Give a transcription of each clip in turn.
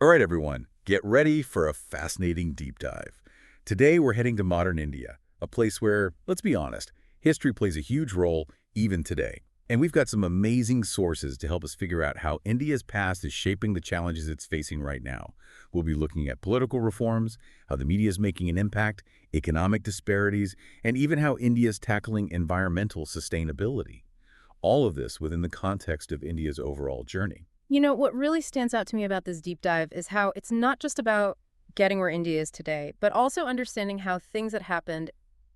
All right, everyone, get ready for a fascinating deep dive. Today, we're heading to modern India, a place where, let's be honest, history plays a huge role even today. And we've got some amazing sources to help us figure out how India's past is shaping the challenges it's facing right now. We'll be looking at political reforms, how the media is making an impact, economic disparities, and even how India is tackling environmental sustainability. All of this within the context of India's overall journey. You know, what really stands out to me about this deep dive is how it's not just about getting where India is today, but also understanding how things that happened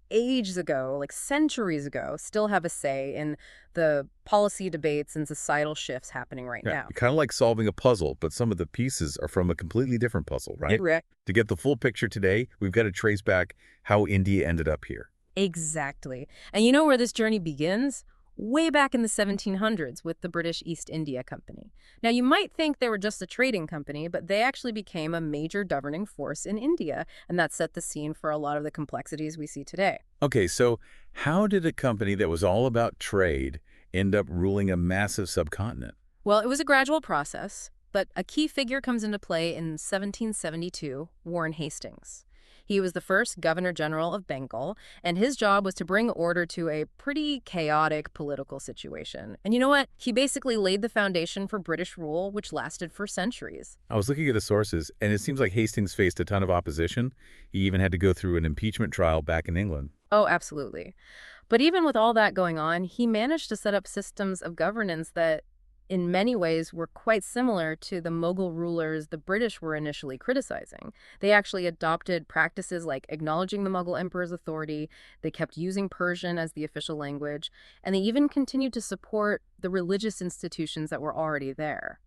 ages ago, like centuries ago, still have a say in the policy debates and societal shifts happening right Yeah, now. kind of like solving a puzzle, but some of the pieces are from a completely different puzzle, right? Correct. To get the full picture today, we've got to trace back how India ended up here. Exactly. And you know where this journey begins? Way back in the 1700s with the British East India Company. Now, you might think they were just a trading company, but they actually became a major governing force in India, and that set the scene for a lot of the complexities we see today. Okay, so how did a company that was all about trade end up ruling a massive subcontinent? Well, it was a gradual process, but a key figure comes into play in 1772, Warren Hastings. He was the first Governor General of Bengal, and his job was to bring order to a pretty chaotic political situation. And you know what? He basically laid the foundation for British rule, which lasted for centuries. I was looking at the sources, and it seems like Hastings faced a ton of opposition. He even had to go through an impeachment trial back in England. Oh, absolutely. But even with all that going on, he managed to set up systems of governance that in many ways were quite similar to the Mughal rulers the British were initially criticizing. They actually adopted practices like acknowledging the Mughal emperor's authority, they kept using Persian as the official language, and they even continued to support the religious institutions that were already there.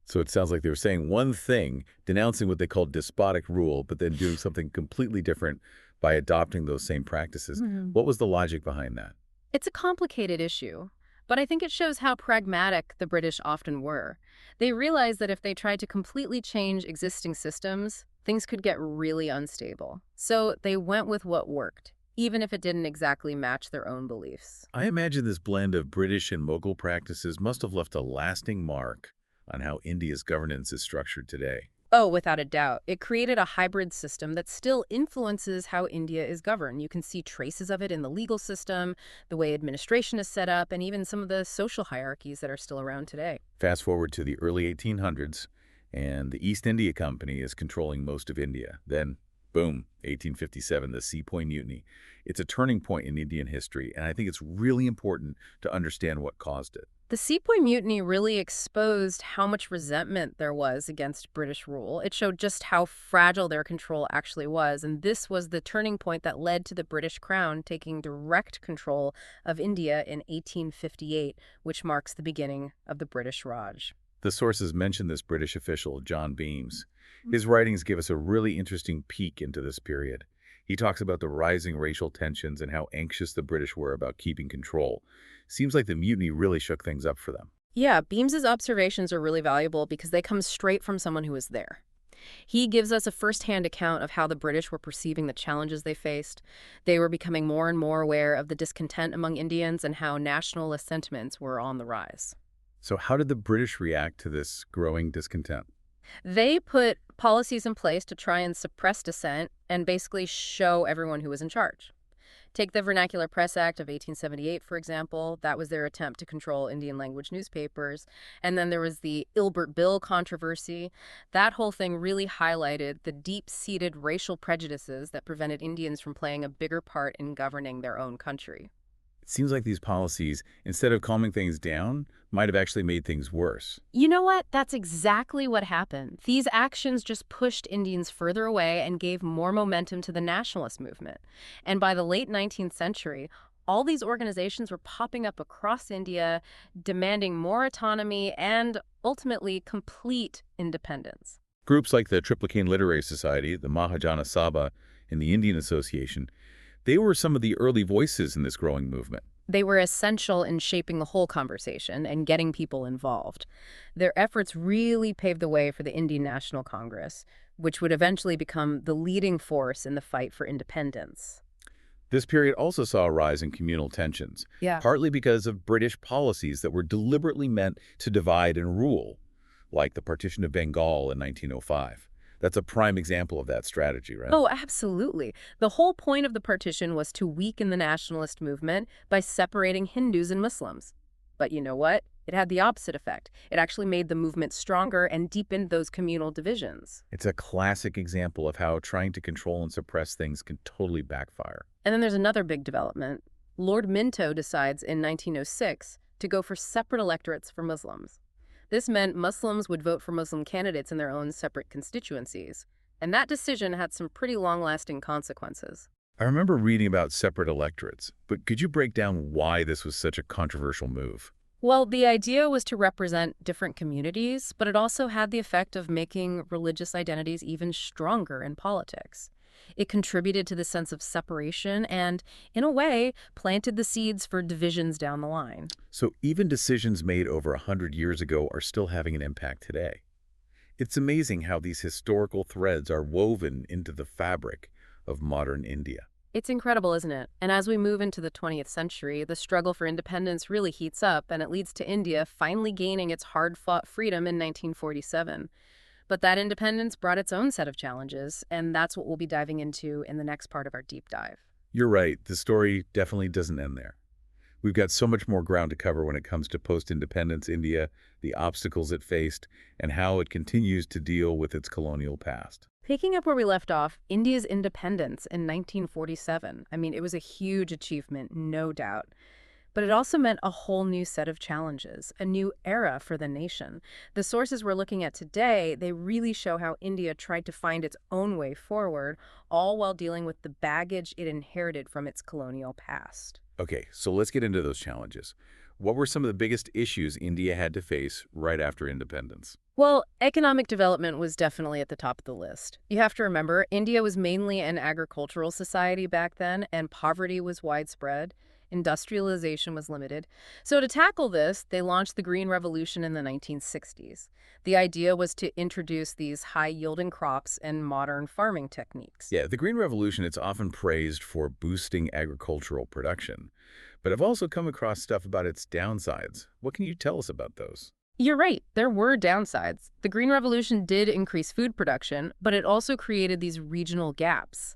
So it sounds like they were saying one thing, denouncing what they called despotic rule, but then doing something completely different by adopting those same practices. What was the logic behind that? It's a complicated issue, but I think it shows how pragmatic the British often were. They realized that if they tried to completely change existing systems, things could get really unstable. So they went with what worked, even if it didn't exactly match their own beliefs. I imagine this blend of British and Mughal practices must have left a lasting mark on how India's governance is structured today. Oh, without a doubt. It created a hybrid system that still influences how India is governed. You can see traces of it in the legal system, the way administration is set up, and even some of the social hierarchies that are still around today. Fast forward to the early 1800s, and the East India Company is controlling most of India. Then, boom, 1857, the Sepoy Mutiny. It's a turning point in Indian history, and I think it's really important to understand what caused it. The Sepoy Mutiny really exposed how much resentment there was against British rule. It showed just how fragile their control actually was, and this was the turning point that led to the British Crown taking direct control of India in 1858, which marks the beginning of the British Raj. The sources mention this British official, John Beams. His writings give us a really interesting peek into this period. He talks about the rising racial tensions and how anxious the British were about keeping control. Seems like the mutiny really shook things up for them. Yeah, Beams's observations are really valuable because they come straight from someone who was there. He gives us a firsthand account of how the British were perceiving the challenges they faced. They were becoming more and more aware of the discontent among Indians and how nationalist sentiments were on the rise. So how did the British react to this growing discontent? They put policies in place to try and suppress dissent and basically show everyone who was in charge. Take the Vernacular Press Act of 1878, for example. That was their attempt to control Indian language newspapers. And then there was the Ilbert Bill controversy. That whole thing really highlighted the deep-seated racial prejudices that prevented Indians from playing a bigger part in governing their own country. It seems like these policies, instead of calming things down, might have actually made things worse. You know what? That's exactly what happened. These actions just pushed Indians further away and gave more momentum to the nationalist movement. And by the late 19th century, all these organizations were popping up across India, demanding more autonomy and ultimately complete independence. Groups like the Triplicane Literary Society, the Mahajana Sabha, and the Indian Association, they were some of the early voices in this growing movement. They were essential in shaping the whole conversation and getting people involved. Their efforts really paved the way for the Indian National Congress, which would eventually become the leading force in the fight for independence. This period also saw a rise in communal tensions, Yeah. partly because of British policies that were deliberately meant to divide and rule. like the partition of Bengal in 1905. That's a prime example of that strategy, right? Oh, absolutely. The whole point of the partition was to weaken the nationalist movement by separating Hindus and Muslims. But you know what? It had the opposite effect. It actually made the movement stronger and deepened those communal divisions. It's a classic example of how trying to control and suppress things can totally backfire. And then there's another big development. Lord Minto decides in 1906 to go for separate electorates for Muslims. This meant Muslims would vote for Muslim candidates in their own separate constituencies. And that decision had some pretty long-lasting consequences. I remember reading about separate electorates, but could you break down why this was such a controversial move? Well, the idea was to represent different communities, but it also had the effect of making religious identities even stronger in politics. It contributed to the sense of separation and, in a way, planted the seeds for divisions down the line. So even decisions made over 100 years ago are still having an impact today. It's amazing how these historical threads are woven into the fabric of modern India. It's incredible, isn't it? And as we move into the 20th century, the struggle for independence really heats up, and it leads to India finally gaining its hard-fought freedom in 1947. But that independence brought its own set of challenges, and that's what we'll be diving into in the next part of our deep dive. You're right, the story definitely doesn't end there. We've got so much more ground to cover when it comes to post-independence India, the obstacles it faced, and how it continues to deal with its colonial past. Picking up where we left off, India's independence in 1947. I mean, it was a huge achievement, no doubt. But it also meant a whole new set of challenges, a new era for the nation. The sources we're looking at today, they really show how India tried to find its own way forward, all while dealing with the baggage it inherited from its colonial past. Okay, so let's get into those challenges. What were some of the biggest issues India had to face right after independence? Well, economic development was definitely at the top of the list. You have to remember, India was mainly an agricultural society back then, and poverty was widespread. Industrialization was limited. So to tackle this, they launched the Green Revolution in the 1960s. The idea was to introduce these high-yielding crops and modern farming techniques. Yeah, the Green Revolution, it's often praised for boosting agricultural production. But I've also come across stuff about its downsides. What can you tell us about those? You're right, there were downsides. The Green Revolution did increase food production, but it also created these regional gaps.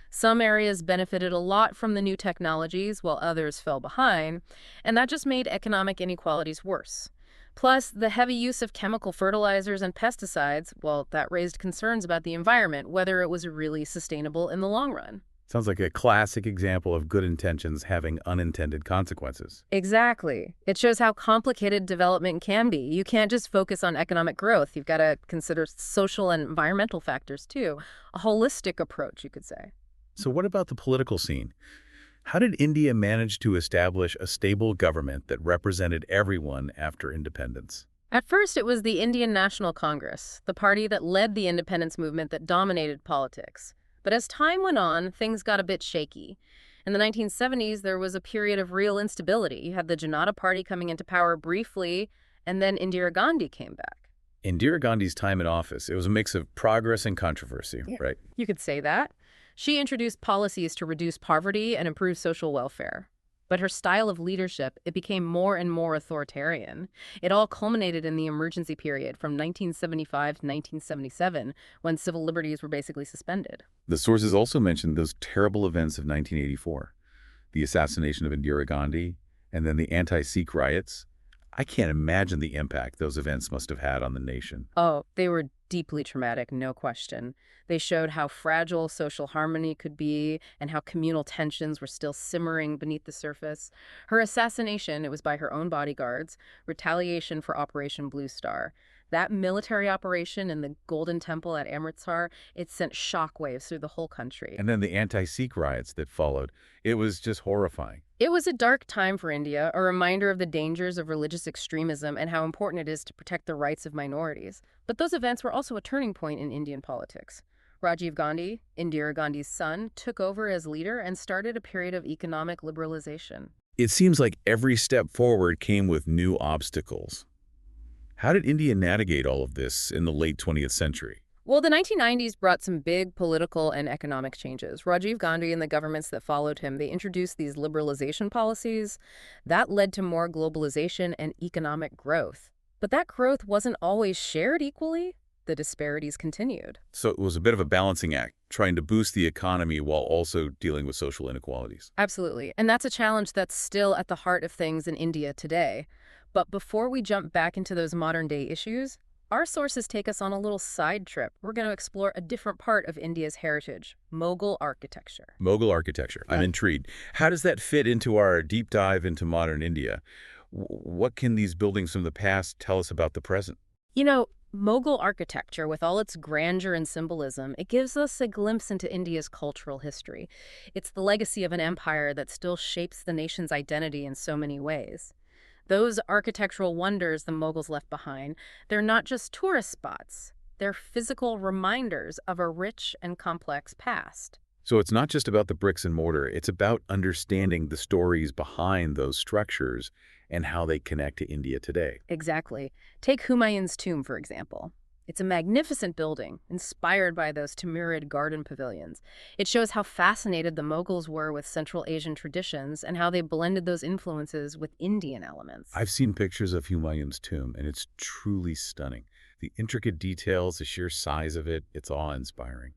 Some areas benefited a lot from the new technologies, while others fell behind, and that just made economic inequalities worse. Plus, the heavy use of chemical fertilizers and pesticides, well, that raised concerns about the environment, whether it was really sustainable in the long run. Sounds like a classic example of good intentions having unintended consequences. Exactly. It shows how complicated development can be. You can't just focus on economic growth. You've got to consider social and environmental factors, too. A holistic approach, you could say. So what about the political scene? How did India manage to establish a stable government that represented everyone after independence? At first, it was the Indian National Congress, the party that led the independence movement that dominated politics. But as time went on, things got a bit shaky. In the 1970s, there was a period of real instability. You had the Janata Party coming into power briefly, and then Indira Gandhi came back. Indira Gandhi's time in office, it was a mix of progress and controversy, right? You could say that. She introduced policies to reduce poverty and improve social welfare. But her style of leadership, it became more and more authoritarian. It all culminated in the emergency period from 1975 to 1977, when civil liberties were basically suspended. The sources also mentioned those terrible events of 1984, the assassination of Indira Gandhi, and then the anti-Sikh riots. I can't imagine the impact those events must have had on the nation. Oh, they were deeply traumatic, no question. They showed how fragile social harmony could be and how communal tensions were still simmering beneath the surface. Her assassination, it was by her own bodyguards, retaliation for Operation Blue Star. That military operation in the Golden Temple at Amritsar, it sent shockwaves through the whole country. And then the anti-Sikh riots that followed. It was just horrifying. It was a dark time for India, a reminder of the dangers of religious extremism and how important it is to protect the rights of minorities. But those events were also a turning point in Indian politics. Rajiv Gandhi, Indira Gandhi's son, took over as leader and started a period of economic liberalization. It seems like every step forward came with new obstacles. How did India navigate all of this in the late 20th century? Well, the 1990s brought some big political and economic changes. Rajiv Gandhi and the governments that followed him, they introduced these liberalization policies. That led to more globalization and economic growth. But that growth wasn't always shared equally. The disparities continued. So it was a bit of a balancing act, trying to boost the economy while also dealing with social inequalities. Absolutely. And that's a challenge that's still at the heart of things in India today. But before we jump back into those modern day issues, our sources take us on a little side trip. We're going to explore a different part of India's heritage, Mughal architecture. Mughal architecture. I'm Right. intrigued. How does that fit into our deep dive into modern India? What can these buildings from the past tell us about the present? You know, Mughal architecture, with all its grandeur and symbolism, it gives us a glimpse into India's cultural history. It's the legacy of an empire that still shapes the nation's identity in so many ways. Those architectural wonders the Mughals left behind, they're not just tourist spots. They're physical reminders of a rich and complex past. So it's not just about the bricks and mortar, it's about understanding the stories behind those structures and how they connect to India today. Exactly. Take Humayun's tomb, for example. It's a magnificent building, inspired by those Timurid garden pavilions. It shows how fascinated the Mughals were with Central Asian traditions and how they blended those influences with Indian elements. I've seen pictures of Humayun's tomb, and it's truly stunning. The intricate details, the sheer size of it, it's awe-inspiring.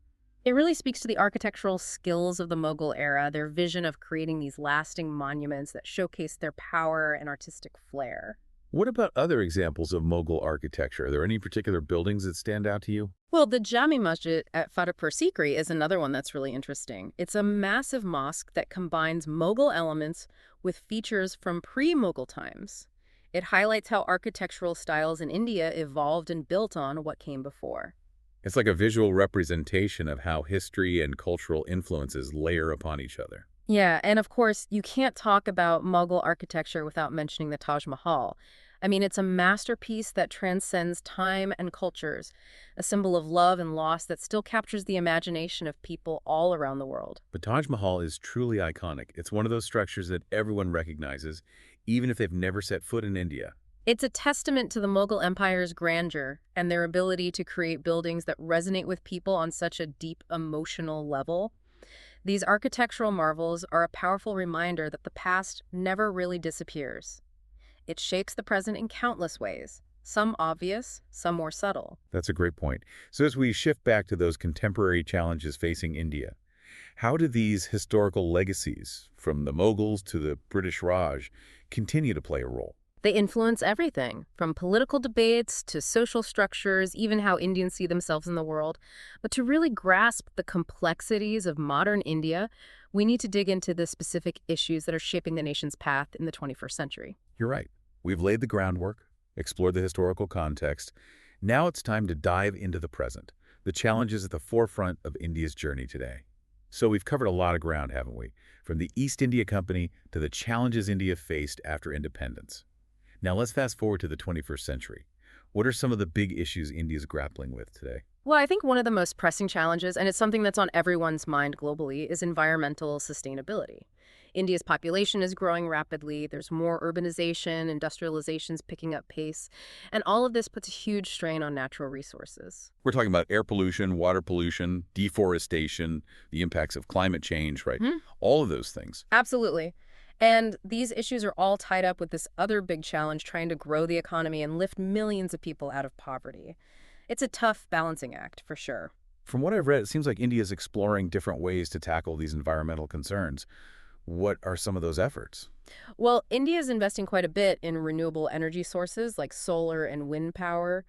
It really speaks to the architectural skills of the Mughal era, their vision of creating these lasting monuments that showcase their power and artistic flair. What about other examples of Mughal architecture? Are there any particular buildings that stand out to you? Well, the Jami Masjid at Fatehpur Sikri is another one that's really interesting. It's a massive mosque that combines Mughal elements with features from pre-Mughal times. It highlights how architectural styles in India evolved and built on what came before. It's like a visual representation of how history and cultural influences layer upon each other. Yeah, and of course, you can't talk about Mughal architecture without mentioning the Taj Mahal. I mean, it's a masterpiece that transcends time and cultures, a symbol of love and loss that still captures the imagination of people all around the world. But Taj Mahal is truly iconic. It's one of those structures that everyone recognizes, even if they've never set foot in India. It's a testament to the Mughal Empire's grandeur and their ability to create buildings that resonate with people on such a deep emotional level. These architectural marvels are a powerful reminder that the past never really disappears. It shapes the present in countless ways, some obvious, some more subtle. That's a great point. So as we shift back to those contemporary challenges facing India, how do these historical legacies, from the Mughals to the British Raj, continue to play a role? They influence everything, from political debates to social structures, even how Indians see themselves in the world. But to really grasp the complexities of modern India, we need to dig into the specific issues that are shaping the nation's path in the 21st century. You're right. We've laid the groundwork, explored the historical context. Now it's time to dive into the present, the challenges at the forefront of India's journey today. So we've covered a lot of ground, haven't we? From the East India Company to the challenges India faced after independence. Now let's fast forward to the 21st century. What are some of the big issues India is grappling with today? Well, I think one of the most pressing challenges, and it's something that's on everyone's mind globally, is environmental sustainability. India's population is growing rapidly, there's more urbanization, industrialization's picking up pace, and all of this puts a huge strain on natural resources. We're talking about air pollution, water pollution, deforestation, the impacts of climate change, right? Hmm? All of those things. Absolutely. And these issues are all tied up with this other big challenge trying to grow the economy and lift millions of people out of poverty. It's a tough balancing act, for sure. From what I've read, it seems like India is exploring different ways to tackle these environmental concerns. What are some of those efforts? Well, India is investing quite a bit in renewable energy sources like solar and wind power.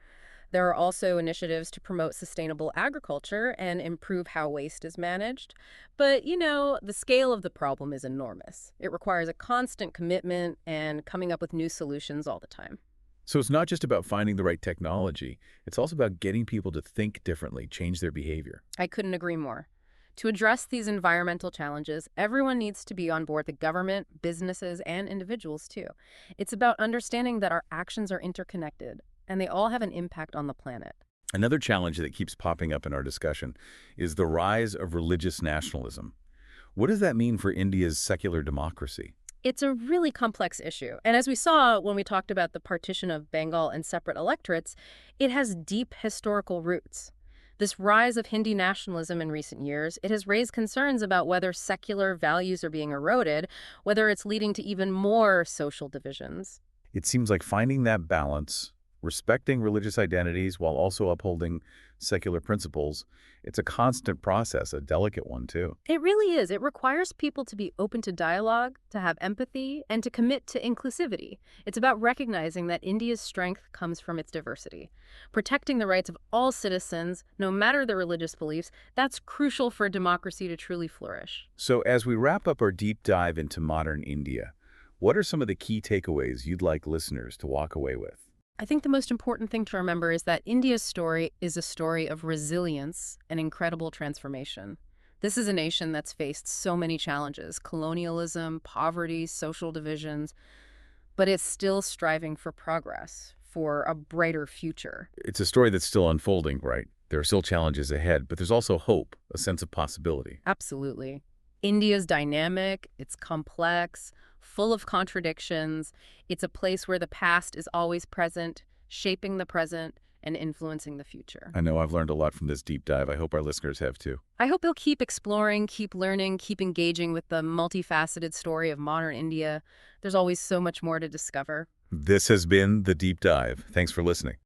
There are also initiatives to promote sustainable agriculture and improve how waste is managed. But, the scale of the problem is enormous. It requires a constant commitment and coming up with new solutions all the time. So it's not just about finding the right technology. It's also about getting people to think differently, change their behavior. I couldn't agree more. To address these environmental challenges, everyone needs to be on board, the government, businesses, and individuals too. It's about understanding that our actions are interconnected and they all have an impact on the planet. Another challenge that keeps popping up in our discussion is the rise of religious nationalism. What does that mean for India's secular democracy? It's a really complex issue. And as we saw when we talked about the partition of Bengal and separate electorates, it has deep historical roots. This rise of Hindi nationalism in recent years, it has raised concerns about whether secular values are being eroded, whether it's leading to even more social divisions. It seems like finding that balance respecting religious identities while also upholding secular principles. It's a constant process, a delicate one, too. It really is. It requires people to be open to dialogue, to have empathy, and to commit to inclusivity. It's about recognizing that India's strength comes from its diversity. Protecting the rights of all citizens, no matter their religious beliefs, that's crucial for a democracy to truly flourish. So as we wrap up our deep dive into modern India, what are some of the key takeaways you'd like listeners to walk away with? I think the most important thing to remember is that India's story is a story of resilience and incredible transformation. This is a nation that's faced so many challenges, colonialism, poverty, social divisions, but it's still striving for progress, for a brighter future. It's a story that's still unfolding, right? There are still challenges ahead, but there's also hope, a sense of possibility. Absolutely. India's dynamic, it's complex, full of contradictions. It's a place where the past is always present, shaping the present and influencing the future. I know I've learned a lot from this deep dive. I hope our listeners have too. I hope you'll keep exploring, keep learning, keep engaging with the multifaceted story of modern India. There's always so much more to discover. This has been The Deep Dive. Thanks for listening.